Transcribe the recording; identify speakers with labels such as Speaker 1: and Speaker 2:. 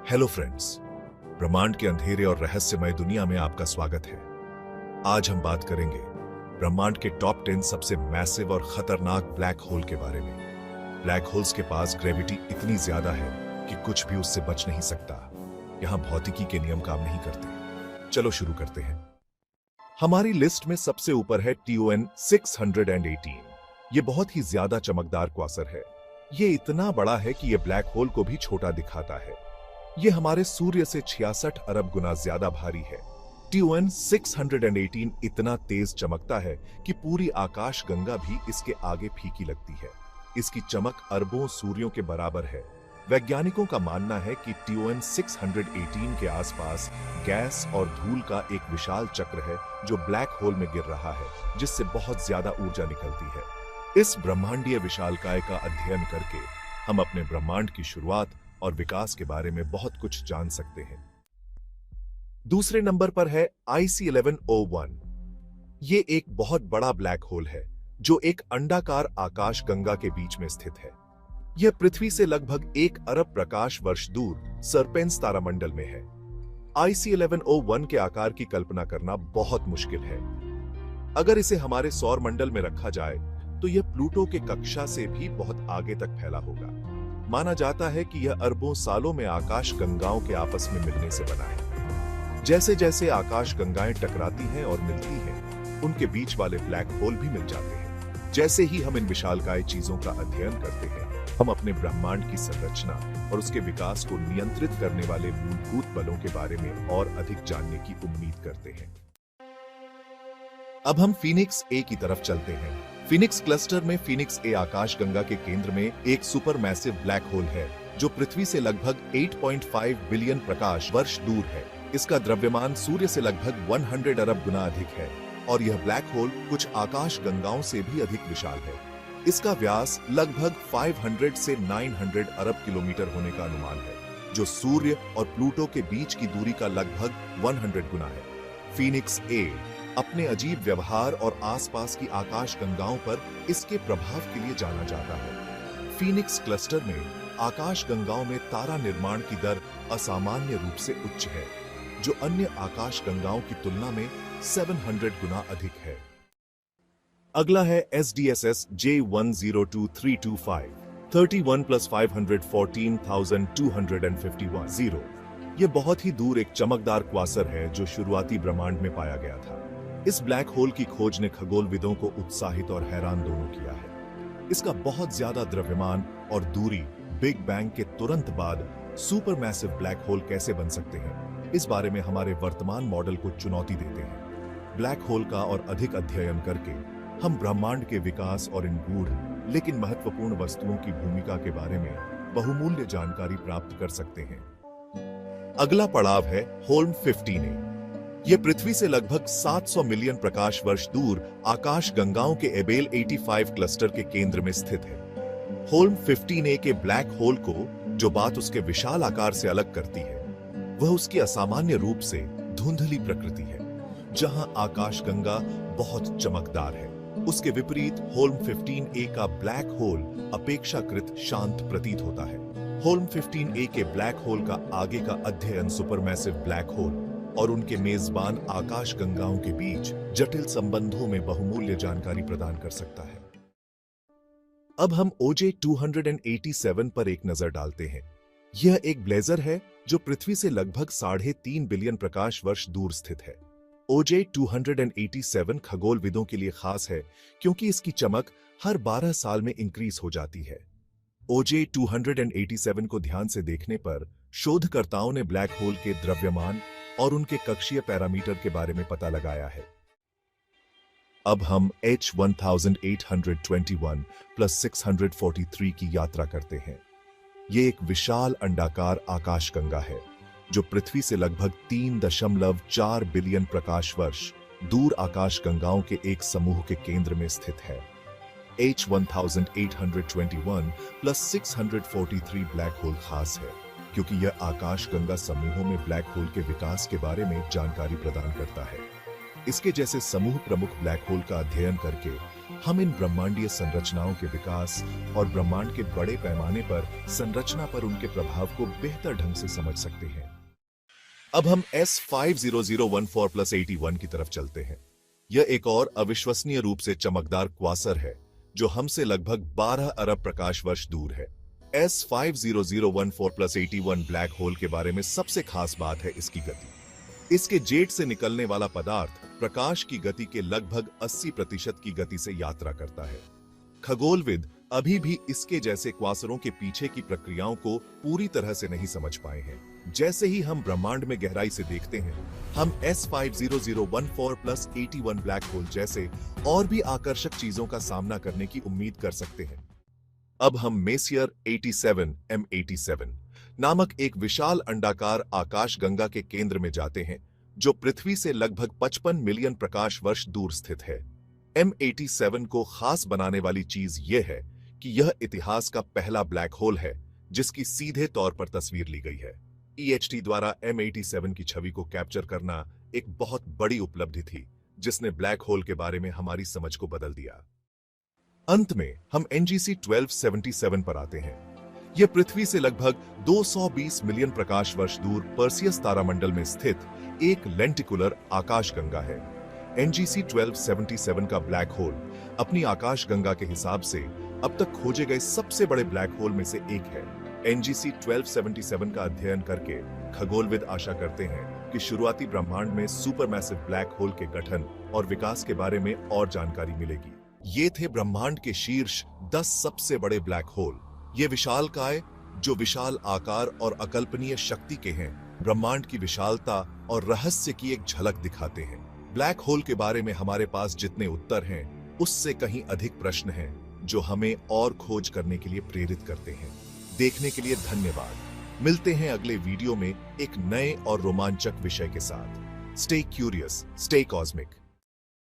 Speaker 1: Hello friends, ब्रह्मांड के अंधेरे और रहस्यमय दुनिया में आपका स्वागत है। आज हम बात करेंगे ब्रह्मांड के टॉप 10 सबसे मैसिव और खतरनाक ब्लैक होल के बारे में। ब्लैक होल्स के पास ग्रेविटी इतनी ज्यादा है कि कुछ भी उससे बच नहीं सकता। यहां भौतिकी के नियम काम नहीं करते। चलो शुरू करते हैं। हमारी लिस्ट में सबसे ऊपर है TON 618। ये बहुत ही ज्यादा चमकदार क्वासर है। ये इतना बड़ा है कि ये ब्लैक होल को भी छोटा दिखाता है। ये हमारे सूर्य से 66 अरब गुना ज्यादा भारी है। TON 618 इतना तेज चमकता है कि पूरी आकाश गंगा भी इसके आगे फीकी लगती है। इसकी चमक अरबों सूर्यों के बराबर है। वैज्ञानिकों का मानना है कि TON 618 के आसपास गैस और धूल का एक विशाल चक्र है जो ब्लैक होल में गिर रहा है, जिससे बहुत ज्यादा ऊर्जा निकलती है। इस ब्रह्मांडीय विशालकाय का अध्ययन करके हम अपने ब्रह्मांड की शुरुआत और विकास के बारे में बहुत कुछ जान सकते हैं। दूसरे नंबर पर है IC 1101। ये एक बहुत बड़ा ब्लैक होल है जो एक अंडाकार आकाश गंगा के बीच में स्थित है। यह पृथ्वी से लगभग 1 अरब प्रकाश वर्ष दूर सर्पेंस तारामंडल में है। IC 1101 के आकार की कल्पना करना बहुत मुश्किल है। अगर इसे हमारे सौर मंडल में रखा जाए तो यह प्लूटो के कक्षा से भी बहुत आगे तक फैला होगा। माना जाता है कि यह अरबों सालों में आकाश गंगाओं के आपस में मिलने से बना है। जैसे जैसे आकाश गंगाएं टकराती हैं और मिलती हैं, उनके बीच वाले ब्लैक होल भी मिल जाते हैं। जैसे ही हम इन विशालकाय चीजों का अध्ययन करते हैं, हम अपने ब्रह्मांड की संरचना और उसके विकास को नियंत्रित करने वाले मूलभूत बलों के बारे में और अधिक जानने की उम्मीद करते हैं। अब हम फीनिक्स ए की तरफ चलते हैं। फीनिक्स क्लस्टर में फीनिक्स ए आकाशगंगा के केंद्र में एक सुपर मैसिव ब्लैक होल है जो पृथ्वी से लगभग 8.5 बिलियन प्रकाश वर्ष दूर है। इसका द्रव्यमान सूर्य से लगभग 100 अरब गुना अधिक है और यह ब्लैक होल कुछ आकाश गंगाओं से भी अधिक विशाल है। इसका व्यास लगभग 500 से 900 अरब किलोमीटर होने का अनुमान है, जो सूर्य और प्लूटो के बीच की दूरी का लगभग 100 गुना है। फीनिक्स ए अपने अजीब व्यवहार और आसपास की आकाश गंगाओं पर इसके प्रभाव के लिए जाना जाता है। फीनिक्स क्लस्टर में आकाश गंगाओं में तारा निर्माण की दर असामान्य रूप से उच्च है, जो अन्य आकाश गंगाओं की तुलना में 700 गुना अधिक है। अगला है SDSS J102325 31 + 514,251 यह बहुत ही दूर एक चमकदार क्वासर है जो शुरुआती ब्रह्मांड में पाया गया था। इस ब्लैक होल की खोज ने खगोलविदों को उत्साहित और हैरान दोनों किया है। इसका बहुत ज्यादा द्रव्यमान और दूरी बिग बैंग के तुरंत बाद सुपर मैसिव ब्लैक होल कैसे बन सकते हैं, इस बारे में हमारे वर्तमान मॉडल को चुनौती देते हैं। ब्लैक होल का और अधिक अध्ययन करके हम ब्रह्मांड के विकास और इन गूढ़ लेकिन महत्वपूर्ण वस्तुओं की भूमिका के बारे में बहुमूल्य जानकारी प्राप्त कर सकते हैं। अगला पड़ाव है होल्म 15A। यह पृथ्वी से लगभग 700 मिलियन प्रकाश वर्ष दूर आकाश गंगाओं के एबेल 85 क्लस्टर के केंद्र में स्थित है। होल्म 15A के ब्लैक होल को जो बात उसके विशाल आकार से अलग करती है, वह उसकी असामान्य रूप से धुंधली प्रकृति है, जहां आकाश गंगा बहुत चमकदार है। उसके विपरीत होल्म 15A का ब्लैक होल अपेक्षाकृत शांत प्रतीत होता है। होल्म 15A के ब्लैक होल का आगे का अध्ययन सुपरमैसिव ब्लैक होल और उनके मेजबान आकाश गंगाओं के बीच जटिल संबंधों में बहुमूल्य जानकारी प्रदान कर सकता है। अब हम OJ 287 पर एक नजर डालते हैं। यह एक ब्लेजर है जो पृथ्वी से लगभग 3.5 बिलियन प्रकाश वर्ष दूर स्थित है। OJ 287 खगोलविदों के लिए खास है क्योंकि इसकी चमक हर 12 साल में इंक्रीज हो जाती है। OJ 287 को ध्यान से देखने पर शोधकर्ताओं ने ब्लैक होल के द्रव्यमान और उनके कक्षीय पैरामीटर के बारे में पता लगाया है। अब हम H 1821 + 643 की यात्रा करते हैं। ये एक विशाल अंडाकार आकाशगंगा है जो पृथ्वी से लगभग 3.4 बिलियन प्रकाश वर्ष दूर आकाशगंगाओं के एक समूह के केंद्र में स्थित है। H 1821 + 643 ब्लैक होल खास है क्योंकि यह आकाश गंगा समूहों में ब्लैक होल के विकास के बारे में जानकारी प्रदान करता है। इसके जैसे समूह प्रमुख ब्लैक होल का अध्ययन करके हम इन ब्रह्मांडीय संरचनाओं के विकास और ब्रह्मांड के बड़े पैमाने पर संरचना पर उनके प्रभाव को बेहतर ढंग से समझ सकते हैं। अब हम S50014+81 की तरफ चलते हैं। यह एक और अविश्वसनीय रूप से चमकदार क्वासर है जो हमसे लगभग 12 अरब प्रकाश वर्ष दूर है। S50014+81 ब्लैक होल के बारे में सबसे खास बात है इसकी गति। इसके जेट से निकलने वाला पदार्थ प्रकाश की गति के लगभग 80% की गति से यात्रा करता है। खगोलविद अभी भी इसके जैसे क्वासरों के पीछे की प्रक्रियाओं को पूरी तरह से नहीं समझ पाए हैं। जैसे ही हम ब्रह्मांड में गहराई से देखते हैं, हम S50014+81 ब्लैक होल जैसे और भी आकर्षक चीजों का सामना करने की उम्मीद कर सकते हैं। अब हम मेसियर 87 M87 नामक एक विशाल अंडाकार आकाशगंगा के केंद्र में जाते हैं, जो पृथ्वी से लगभग 55 मिलियन प्रकाश वर्ष दूर स्थित है। M87 को खास बनाने वाली चीज यह है कि यह इतिहास का पहला ब्लैक होल है जिसकी सीधे तौर पर तस्वीर ली गई है। EHT द्वारा M87 की छवि को कैप्चर करना एक बहुत बड़ी उपलब्धि थी, जिसने ब्लैक होल के बारे में हमारी समझ को बदल दिया। अंत में हम NGC 1277 पर आते हैं। यह पृथ्वी से लगभग 220 मिलियन प्रकाश वर्ष दूर पर्सियस तारामंडल में स्थित एक लेंटिकुलर आकाशगंगा है। NGC 1277 का ब्लैक होल अपनी आकाशगंगा के हिसाब से अब तक खोजे गए सबसे बड़े ब्लैक होल में से एक है। NGC 1277 का अध्ययन करके खगोलविद आशा करते हैं कि शुरुआती ब्रह्मांड में सुपरमैसिव ब्लैक होल के गठन और विकास के बारे में और जानकारी मिलेगी। ये थे ब्रह्मांड के शीर्ष 10 सबसे बड़े ब्लैक होल। ये विशालकाय, जो विशाल आकार और अकल्पनीय शक्ति के हैं, ब्रह्मांड की विशालता और रहस्य की एक झलक दिखाते हैं। ब्लैक होल के बारे में हमारे पास जितने उत्तर हैं, उससे कहीं अधिक प्रश्न हैं जो हमें और खोज करने के लिए प्रेरित करते हैं। देखने के लिए धन्यवाद। मिलते हैं अगले वीडियो में एक नए और रोमांचक विषय के साथ। Stay curious, stay cosmic.